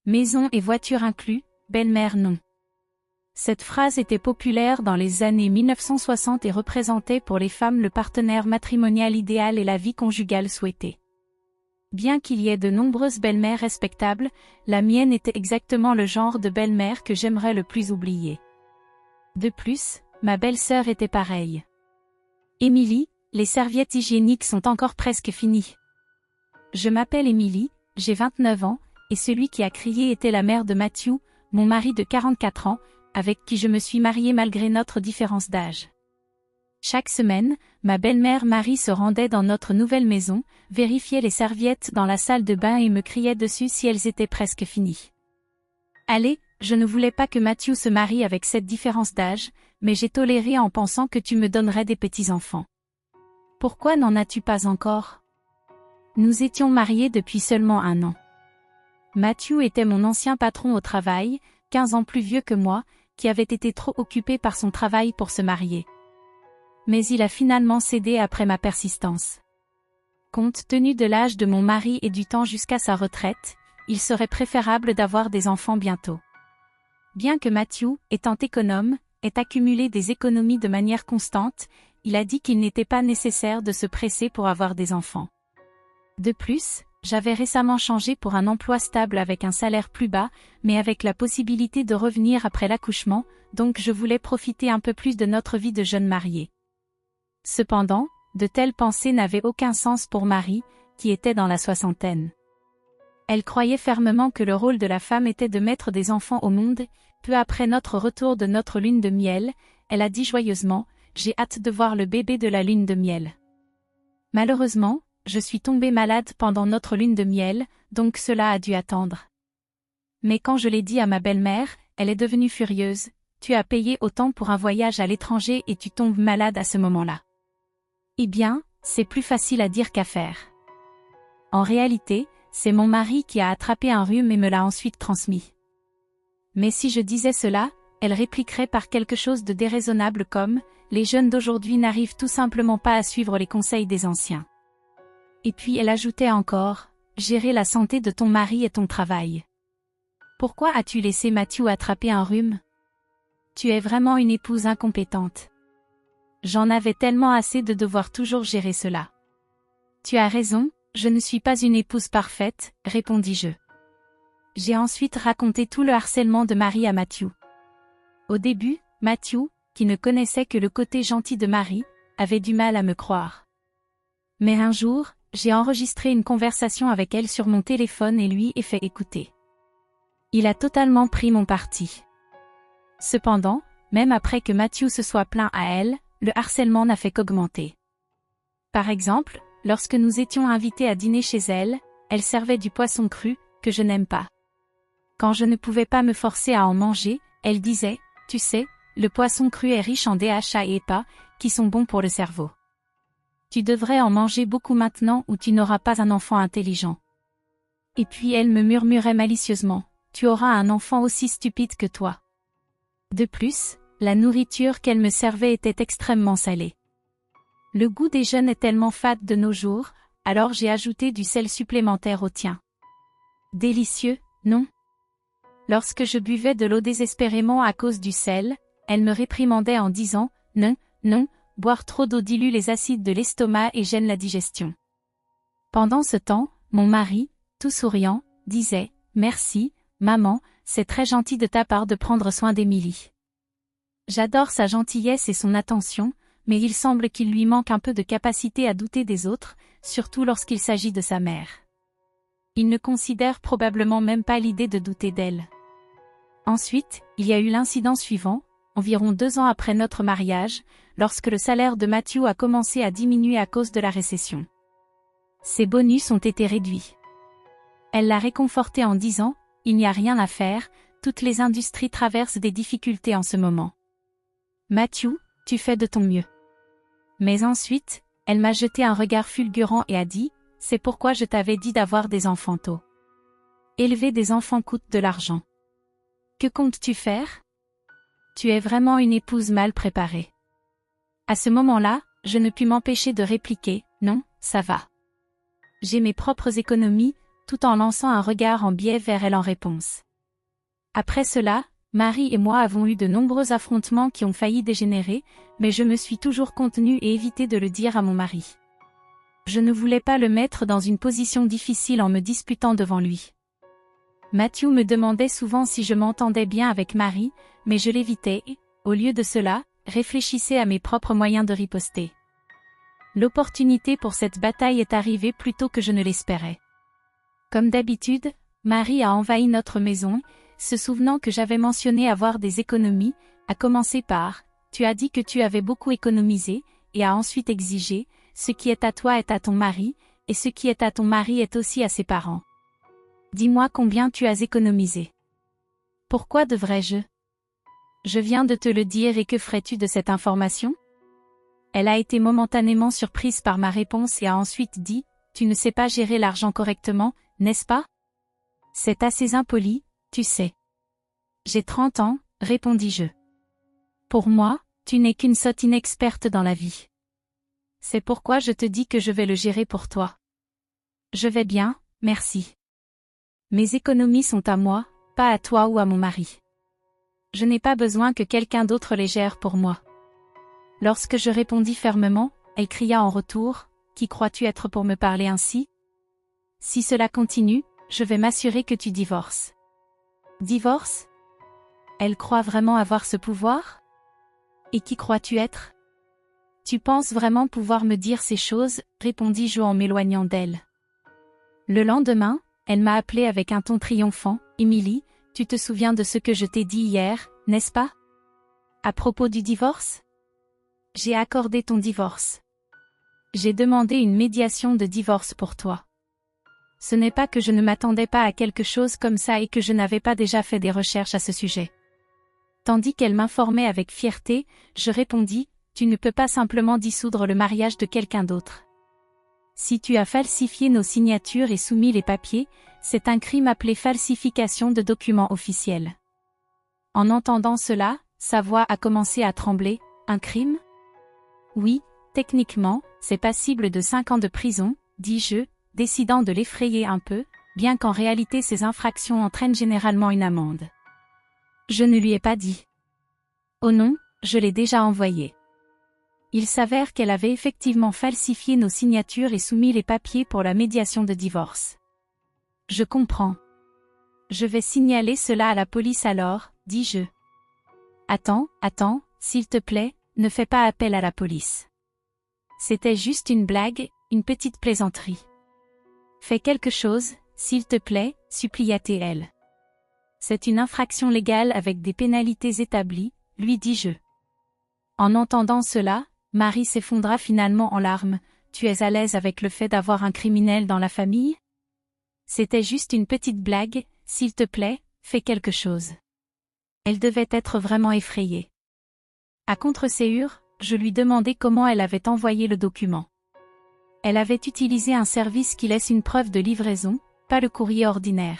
Maison et voiture inclus, belle-mère non. Cette phrase était populaire dans les années 1960 et représentait pour les femmes le partenaire matrimonial idéal et la vie conjugale souhaitée. Bien qu'il y ait de nombreuses belles-mères respectables, la mienne était exactement le genre de belle-mère que j'aimerais le plus oublier. De plus, ma belle-sœur était pareille. Émilie, les serviettes hygiéniques sont encore presque finies. Je m'appelle Émilie, j'ai 29 ans, et celui qui a crié était la mère de Matthew, mon mari de 44 ans, avec qui je me suis mariée malgré notre différence d'âge. Chaque semaine, ma belle-mère Marie se rendait dans notre nouvelle maison, vérifiait les serviettes dans la salle de bain et me criait dessus si elles étaient presque finies. Allez, je ne voulais pas que Matthew se marie avec cette différence d'âge, mais j'ai toléré en pensant que tu me donnerais des petits-enfants. Pourquoi n'en as-tu pas encore? Nous étions mariés depuis seulement 1 an. Matthew était mon ancien patron au travail, 15 ans plus vieux que moi, qui avait été trop occupé par son travail pour se marier. Mais il a finalement cédé après ma persistance. Compte tenu de l'âge de mon mari et du temps jusqu'à sa retraite, il serait préférable d'avoir des enfants bientôt. Bien que Matthew, étant économe, ait accumulé des économies de manière constante, il a dit qu'il n'était pas nécessaire de se presser pour avoir des enfants. De plus, j'avais récemment changé pour un emploi stable avec un salaire plus bas, mais avec la possibilité de revenir après l'accouchement, donc je voulais profiter un peu plus de notre vie de jeune mariée. Cependant, de telles pensées n'avaient aucun sens pour Marie, qui était dans la soixantaine. Elle croyait fermement que le rôle de la femme était de mettre des enfants au monde. Peu après notre retour de notre lune de miel, elle a dit joyeusement « J'ai hâte de voir le bébé de la lune de miel ». Malheureusement, je suis tombée malade pendant notre lune de miel, donc cela a dû attendre. Mais quand je l'ai dit à ma belle-mère, elle est devenue furieuse. Tu as payé autant pour un voyage à l'étranger et tu tombes malade à ce moment-là. Eh bien, c'est plus facile à dire qu'à faire. En réalité, c'est mon mari qui a attrapé un rhume et me l'a ensuite transmis. Mais si je disais cela, elle répliquerait par quelque chose de déraisonnable comme « Les jeunes d'aujourd'hui n'arrivent tout simplement pas à suivre les conseils des anciens ». Et puis elle ajoutait encore « Gérer la santé de ton mari et ton travail. Pourquoi as-tu laissé Matthew attraper un rhume? Tu es vraiment une épouse incompétente. J'en avais tellement assez de devoir toujours gérer cela. Tu as raison, je ne suis pas une épouse parfaite, répondis-je. J'ai ensuite raconté tout le harcèlement de Marie à Matthew. Au début, Matthew, qui ne connaissait que le côté gentil de Marie, avait du mal à me croire. Mais un jour, j'ai enregistré une conversation avec elle sur mon téléphone et lui ai fait écouter. Il a totalement pris mon parti. Cependant, même après que Matthew se soit plaint à elle, le harcèlement n'a fait qu'augmenter. Par exemple, lorsque nous étions invités à dîner chez elle, elle servait du poisson cru, que je n'aime pas. Quand je ne pouvais pas me forcer à en manger, elle disait, « Tu sais, le poisson cru est riche en DHA et EPA, qui sont bons pour le cerveau. Tu devrais en manger beaucoup maintenant ou tu n'auras pas un enfant intelligent. » Et puis elle me murmurait malicieusement, « Tu auras un enfant aussi stupide que toi. » De plus, la nourriture qu'elle me servait était extrêmement salée. Le goût des jeunes est tellement fade de nos jours, alors j'ai ajouté du sel supplémentaire au tien. Délicieux, non? Lorsque je buvais de l'eau désespérément à cause du sel, elle me réprimandait en disant « Non, non, boire trop d'eau dilue les acides de l'estomac et gêne la digestion. » Pendant ce temps, mon mari, tout souriant, disait « Merci, maman, c'est très gentil de ta part de prendre soin d'Émilie. » J'adore sa gentillesse et son attention, mais il semble qu'il lui manque un peu de capacité à douter des autres, surtout lorsqu'il s'agit de sa mère. Il ne considère probablement même pas l'idée de douter d'elle. Ensuite, il y a eu l'incident suivant, environ 2 ans après notre mariage, lorsque le salaire de Matthew a commencé à diminuer à cause de la récession. Ses bonus ont été réduits. Elle l'a réconforté en disant « Il n'y a rien à faire, toutes les industries traversent des difficultés en ce moment. Matthew, tu fais de ton mieux. » Mais ensuite, elle m'a jeté un regard fulgurant et a dit « C'est pourquoi je t'avais dit d'avoir des enfants tôt. Élever des enfants coûte de l'argent. Que comptes-tu faire? Tu es vraiment une épouse mal préparée. » À ce moment-là, je ne pus m'empêcher de répliquer « Non, ça va. J'ai mes propres économies, tout en lançant un regard en biais vers elle en réponse. Après cela, Marie et moi avons eu de nombreux affrontements qui ont failli dégénérer, mais je me suis toujours contenue et évité de le dire à mon mari. Je ne voulais pas le mettre dans une position difficile en me disputant devant lui. Matthew me demandait souvent si je m'entendais bien avec Marie, mais je l'évitais et, au lieu de cela, réfléchissais à mes propres moyens de riposter. L'opportunité pour cette bataille est arrivée plus tôt que je ne l'espérais. Comme d'habitude, Marie a envahi notre maison, se souvenant que j'avais mentionné avoir des économies, à commencer par « Tu as dit que tu avais beaucoup économisé » et a ensuite exigé « Ce qui est à toi est à ton mari, et ce qui est à ton mari est aussi à ses parents. Dis-moi combien tu as économisé. » Pourquoi devrais-je? Je viens de te le dire et que ferais-tu de cette information? Elle a été momentanément surprise par ma réponse et a ensuite dit « Tu ne sais pas gérer l'argent correctement, n'est-ce pas? C'est assez impoli, tu sais. » J'ai 30 ans, répondis-je. Pour moi, tu n'es qu'une sotte inexperte dans la vie. C'est pourquoi je te dis que je vais le gérer pour toi. Je vais bien, merci. Mes économies sont à moi, pas à toi ou à mon mari. Je n'ai pas besoin que quelqu'un d'autre les gère pour moi. Lorsque je répondis fermement, elle cria en retour, « Qui crois-tu être pour me parler ainsi? Si cela continue, je vais m'assurer que tu divorces. » Divorce? Elle croit vraiment avoir ce pouvoir? Et qui crois-tu être? Tu penses vraiment pouvoir me dire ces choses, répondis-je en m'éloignant d'elle. Le lendemain, elle m'a appelé avec un ton triomphant, Emily, tu te souviens de ce que je t'ai dit hier, n'est-ce pas? À propos du divorce? J'ai accordé ton divorce. J'ai demandé une médiation de divorce pour toi. Ce n'est pas que je ne m'attendais pas à quelque chose comme ça et que je n'avais pas déjà fait des recherches à ce sujet. Tandis qu'elle m'informait avec fierté, je répondis, tu ne peux pas simplement dissoudre le mariage de quelqu'un d'autre. Si tu as falsifié nos signatures et soumis les papiers, c'est un crime appelé falsification de documents officiels. En entendant cela, sa voix a commencé à trembler, un crime? Oui, techniquement, c'est passible de 5 ans de prison, dis-je, décidant de l'effrayer un peu, bien qu'en réalité ces infractions entraînent généralement une amende. Je ne lui ai pas dit. Oh non, je l'ai déjà envoyé. Il s'avère qu'elle avait effectivement falsifié nos signatures et soumis les papiers pour la médiation de divorce. Je comprends. Je vais signaler cela à la police alors, dis-je. Attends, s'il te plaît, ne fais pas appel à la police. C'était juste une blague, une petite plaisanterie. Fais quelque chose, s'il te plaît, supplia-t-elle. C'est une infraction légale avec des pénalités établies, lui dis-je. En entendant cela, Marie s'effondra finalement en larmes. Tu es à l'aise avec le fait d'avoir un criminel dans la famille? C'était juste une petite blague, s'il te plaît, fais quelque chose. Elle devait être vraiment effrayée. À contre-séance, je lui demandai comment elle avait envoyé le document. Elle avait utilisé un service qui laisse une preuve de livraison, pas le courrier ordinaire.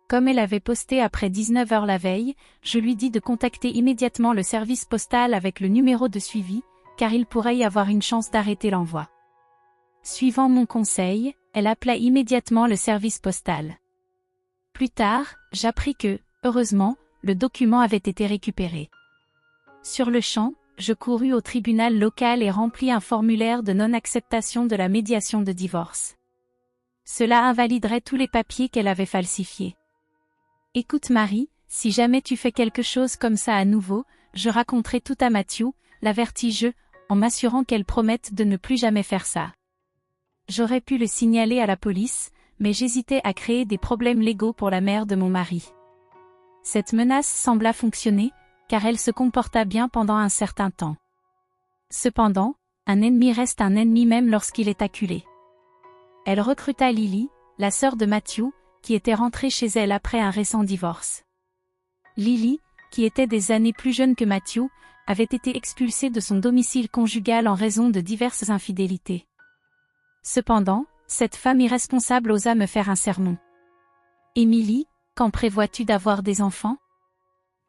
Comme elle avait posté après 19 h la veille, je lui dis de contacter immédiatement le service postal avec le numéro de suivi, car il pourrait y avoir une chance d'arrêter l'envoi. Suivant mon conseil, elle appela immédiatement le service postal. Plus tard, j'appris que, heureusement, le document avait été récupéré. Sur le champ, je courus au tribunal local et remplis un formulaire de non-acceptation de la médiation de divorce. Cela invaliderait tous les papiers qu'elle avait falsifiés. Écoute Marie, si jamais tu fais quelque chose comme ça à nouveau, je raconterai tout à Matthew, l'avertis-je, en m'assurant qu'elle promette de ne plus jamais faire ça. J'aurais pu le signaler à la police, mais j'hésitais à créer des problèmes légaux pour la mère de mon mari. Cette menace sembla fonctionner, car elle se comporta bien pendant un certain temps. Cependant, un ennemi reste un ennemi même lorsqu'il est acculé. Elle recruta Lily, la sœur de Matthew, qui était rentrée chez elle après un récent divorce. Lily, qui était des années plus jeune que Matthew, avait été expulsée de son domicile conjugal en raison de diverses infidélités. Cependant, cette femme irresponsable osa me faire un sermon. « Emily, quand prévois-tu d'avoir des enfants?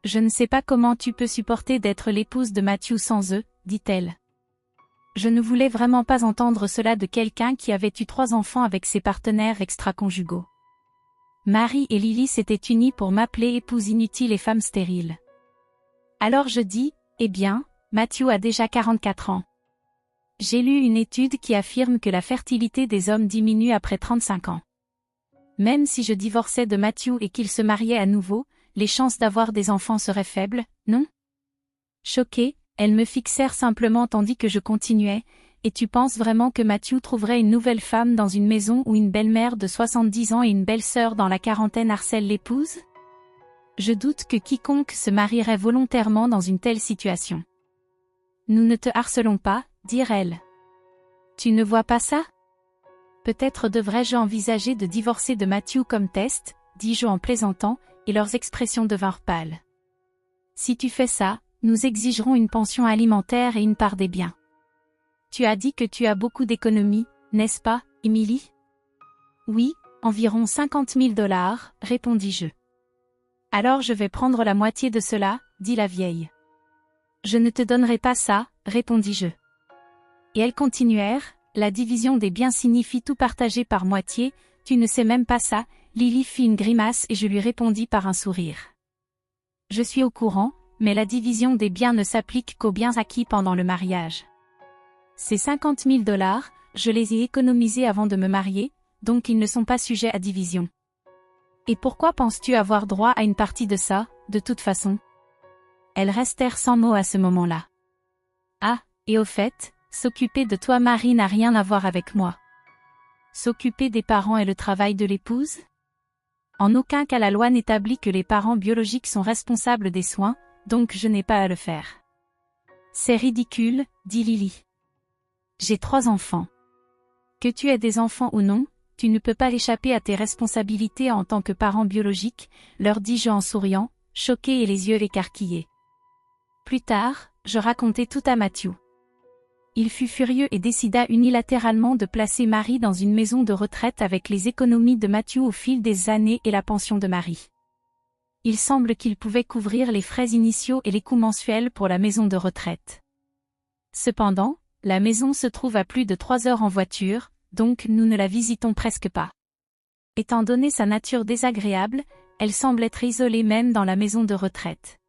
Je ne sais pas comment tu peux supporter d'être l'épouse de Matthew sans eux, dit-elle. Je ne voulais vraiment pas entendre cela de quelqu'un qui avait eu 3 enfants avec ses partenaires extra-conjugaux. Marie et Lily s'étaient unies pour m'appeler épouse inutile et femme stérile. Alors je dis, eh bien, Matthew a déjà 44 ans. J'ai lu une étude qui affirme que la fertilité des hommes diminue après 35 ans. Même si je divorçais de Matthew et qu'il se mariait à nouveau, les chances d'avoir des enfants seraient faibles, non? Choquée, elles me fixèrent simplement tandis que je continuais, et tu penses vraiment que Matthew trouverait une nouvelle femme dans une maison où une belle-mère de 70 ans et une belle-sœur dans la quarantaine harcèlent l'épouse? Je doute que quiconque se marierait volontairement dans une telle situation. Nous ne te harcelons pas, dirent-elles. Tu ne vois pas ça? Peut-être devrais-je envisager de divorcer de Matthew comme test, dis-je en plaisantant, et leurs expressions devinrent pâles. Si tu fais ça, nous exigerons une pension alimentaire et une part des biens. Tu as dit que tu as beaucoup d'économies, n'est-ce pas, Emily? Oui, environ 50 000 $, répondis-je. Alors je vais prendre la moitié de cela, dit la vieille. Je ne te donnerai pas ça, répondis-je. Et elles continuèrent, la division des biens signifie tout partager par moitié, tu ne sais même pas ça, Lily fit une grimace et je lui répondis par un sourire. Je suis au courant, mais la division des biens ne s'applique qu'aux biens acquis pendant le mariage. Ces 50 000 $, je les ai économisés avant de me marier, donc ils ne sont pas sujets à division. Et pourquoi penses-tu avoir droit à une partie de ça, de toute façon? Elles restèrent sans mots à ce moment-là. Ah, et au fait, s'occuper de toi Marie n'a rien à voir avec moi. S'occuper des parents est le travail de l'épouse? En aucun cas la loi n'établit que les parents biologiques sont responsables des soins, donc je n'ai pas à le faire. C'est ridicule, dit Lily. J'ai 3 enfants. Que tu aies des enfants ou non, tu ne peux pas échapper à tes responsabilités en tant que parent biologique, leur dis-je en souriant, choqué et les yeux écarquillés. Plus tard, je racontai tout à Matthew. Il fut furieux et décida unilatéralement de placer Marie dans une maison de retraite avec les économies de Matthew au fil des années et la pension de Marie. Il semble qu'il pouvait couvrir les frais initiaux et les coûts mensuels pour la maison de retraite. Cependant, la maison se trouve à plus de 3 heures en voiture, donc nous ne la visitons presque pas. Étant donné sa nature désagréable, elle semble être isolée même dans la maison de retraite.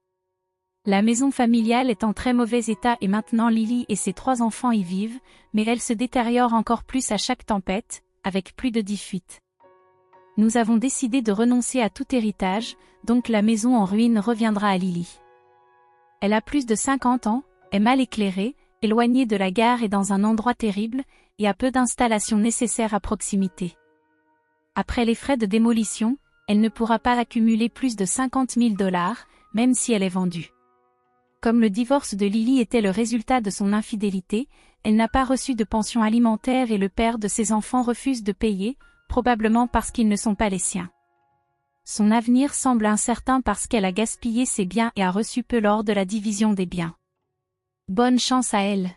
La maison familiale est en très mauvais état et maintenant Lily et ses 3 enfants y vivent, mais elle se détériore encore plus à chaque tempête, avec plus de 10 fuites. Nous avons décidé de renoncer à tout héritage, donc la maison en ruine reviendra à Lily. Elle a plus de 50 ans, est mal éclairée, éloignée de la gare et dans un endroit terrible, et a peu d'installations nécessaires à proximité. Après les frais de démolition, elle ne pourra pas accumuler plus de 50 000 $, même si elle est vendue. Comme le divorce de Lily était le résultat de son infidélité, elle n'a pas reçu de pension alimentaire et le père de ses enfants refuse de payer, probablement parce qu'ils ne sont pas les siens. Son avenir semble incertain parce qu'elle a gaspillé ses biens et a reçu peu lors de la division des biens. Bonne chance à elle.